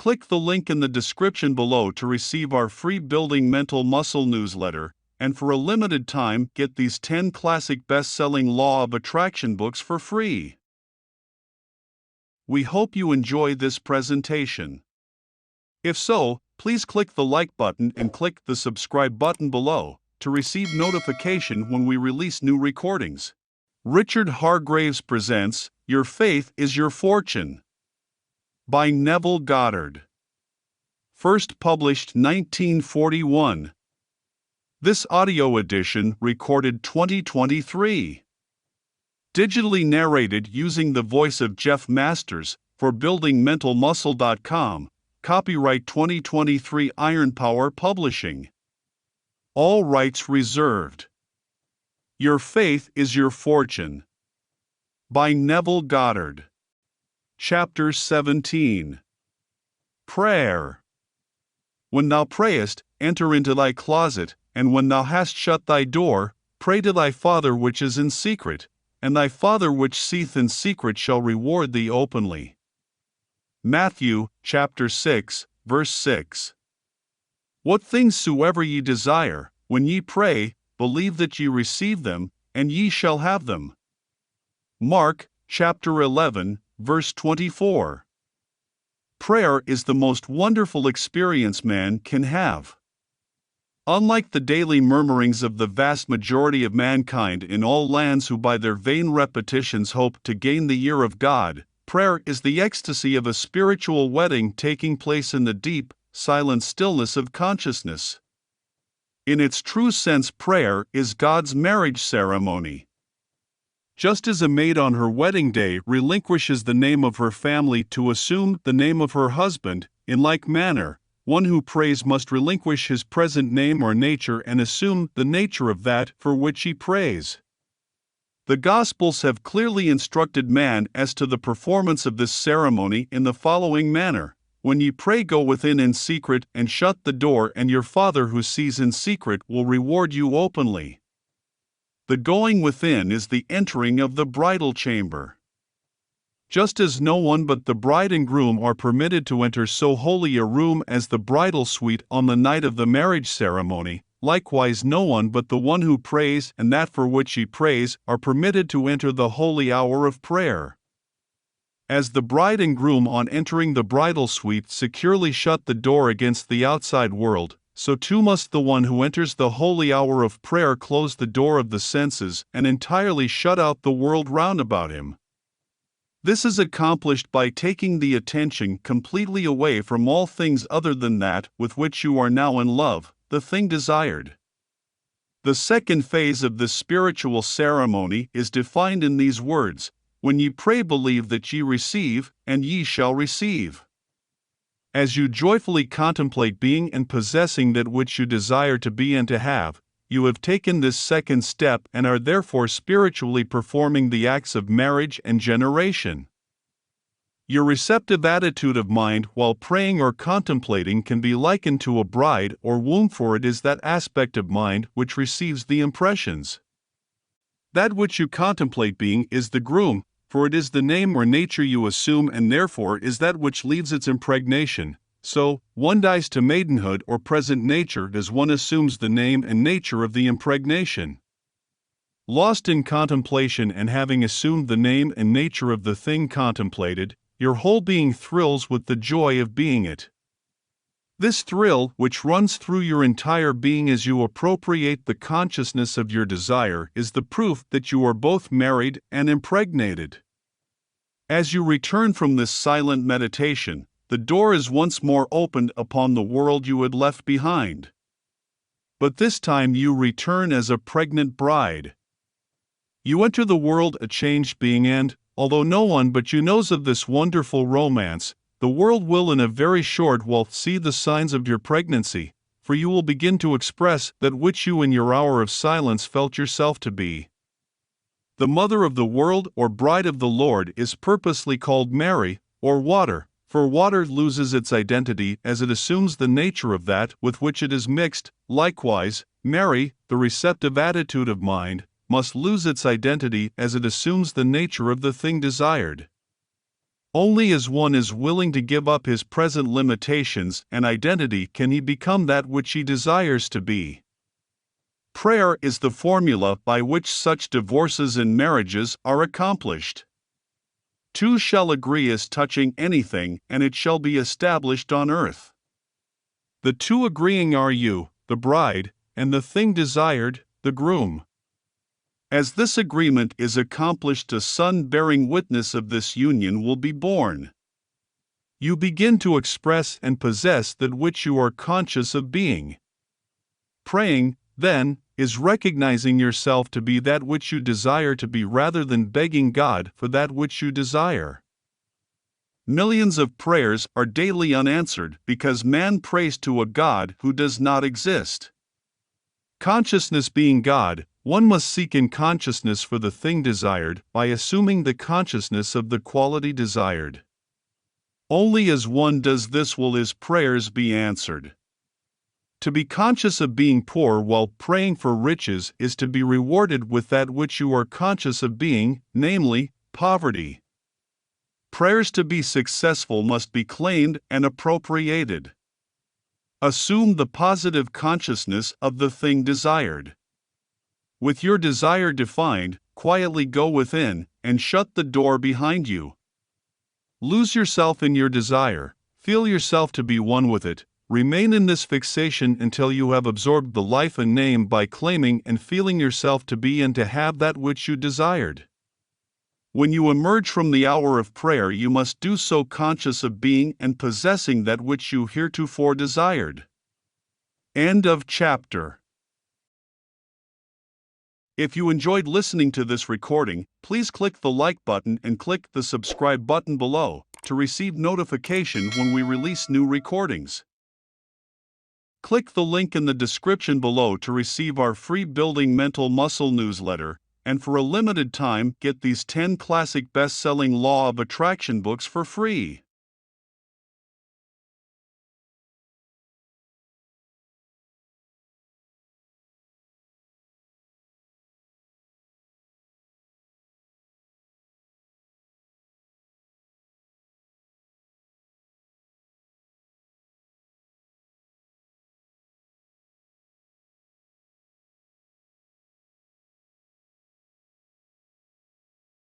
Click the link in the description below to receive our free Building Mental Muscle newsletter, and for a limited time get these 10 classic best-selling Law of Attraction books for free. We hope you enjoy this presentation. If so, please click the like button and click the subscribe button below to receive notification when we release new recordings. Richard Hargraves presents Your Faith is Your Fortune by Neville Goddard. First published 1941. This audio edition recorded 2023. Digitally narrated using the voice of Jeff Masters for buildingmentalmuscle.com. Copyright 2023 Iron Power Publishing. All rights reserved. Your Faith is Your Fortune by Neville Goddard. Chapter 17. Prayer. When thou prayest, enter into thy closet, and when thou hast shut thy door, pray to thy Father which is in secret, and thy Father which seeth in secret shall reward thee openly. Matthew, chapter 6, verse 6. What things soever ye desire, when ye pray, believe that ye receive them, and ye shall have them. Mark, chapter 11, verse 24. Prayer is the most wonderful experience man can have. Unlike the daily murmurings of the vast majority of mankind in all lands who by their vain repetitions hope to gain the ear of God, prayer is the ecstasy of a spiritual wedding taking place in the deep, silent stillness of consciousness. In its true sense, prayer is God's marriage ceremony. Just as a maid on her wedding day relinquishes the name of her family to assume the name of her husband, in like manner, one who prays must relinquish his present name or nature and assume the nature of that for which he prays. The Gospels have clearly instructed man as to the performance of this ceremony in the following manner: When ye pray, go within in secret and shut the door, and your Father who sees in secret will reward you openly. The going within is the entering of the bridal chamber. Just as no one but the bride and groom are permitted to enter so holy a room as the bridal suite on the night of the marriage ceremony, likewise no one but the one who prays and that for which he prays are permitted to enter the holy hour of prayer. As the bride and groom on entering the bridal suite securely shut the door against the outside world, so too must the one who enters the holy hour of prayer close the door of the senses and entirely shut out the world round about him. This is accomplished by taking the attention completely away from all things other than that with which you are now in love, the thing desired. The second phase of this spiritual ceremony is defined in these words: When ye pray, believe that ye receive, and ye shall receive. As you joyfully contemplate being and possessing that which you desire to be and to have, you have taken this second step and are therefore spiritually performing the acts of marriage and generation. Your receptive attitude of mind while praying or contemplating can be likened to a bride or womb, for it is that aspect of mind which receives the impressions. That which you contemplate being is the groom, for it is the name or nature you assume and therefore is that which leaves its impregnation. So, one dies to maidenhood or present nature as one assumes the name and nature of the impregnation. Lost in contemplation and having assumed the name and nature of the thing contemplated, your whole being thrills with the joy of being it. This thrill, which runs through your entire being as you appropriate the consciousness of your desire, is the proof that you are both married and impregnated. As you return from this silent meditation, the door is once more opened upon the world you had left behind. But this time you return as a pregnant bride. You enter the world a changed being, and, although no one but you knows of this wonderful romance, the world will in a very short while see the signs of your pregnancy, for you will begin to express that which you in your hour of silence felt yourself to be. The mother of the world or bride of the Lord is purposely called Mary, or water, for water loses its identity as it assumes the nature of that with which it is mixed. Likewise, Mary, the receptive attitude of mind, must lose its identity as it assumes the nature of the thing desired. Only as one is willing to give up his present limitations and identity can he become that which he desires to be. Prayer is the formula by which such divorces and marriages are accomplished. Two shall agree as touching anything, and it shall be established on earth. The two agreeing are you, the bride, and the thing desired, the groom. As this agreement is accomplished, a son bearing witness of this union will be born. You begin to express and possess that which you are conscious of being. Praying, then, is recognizing yourself to be that which you desire to be rather than begging God for that which you desire. Millions of prayers are daily unanswered because man prays to a God who does not exist. Consciousness being God, one must seek in consciousness for the thing desired by assuming the consciousness of the quality desired. Only as one does this will his prayers be answered. To be conscious of being poor while praying for riches is to be rewarded with that which you are conscious of being, namely, poverty. Prayers to be successful must be claimed and appropriated. Assume the positive consciousness of the thing desired. With your desire defined, quietly go within and shut the door behind you. Lose yourself in your desire, feel yourself to be one with it. Remain in this fixation until you have absorbed the life and name by claiming and feeling yourself to be and to have that which you desired. When you emerge from the hour of prayer, you must do so conscious of being and possessing that which you heretofore desired. End of chapter. If you enjoyed listening to this recording, please click the like button and click the subscribe button below to receive notification when we release new recordings. Click the link in the description below to receive our free Building Mental Muscle newsletter, and for a limited time get these 10 classic best-selling Law of Attraction books for free.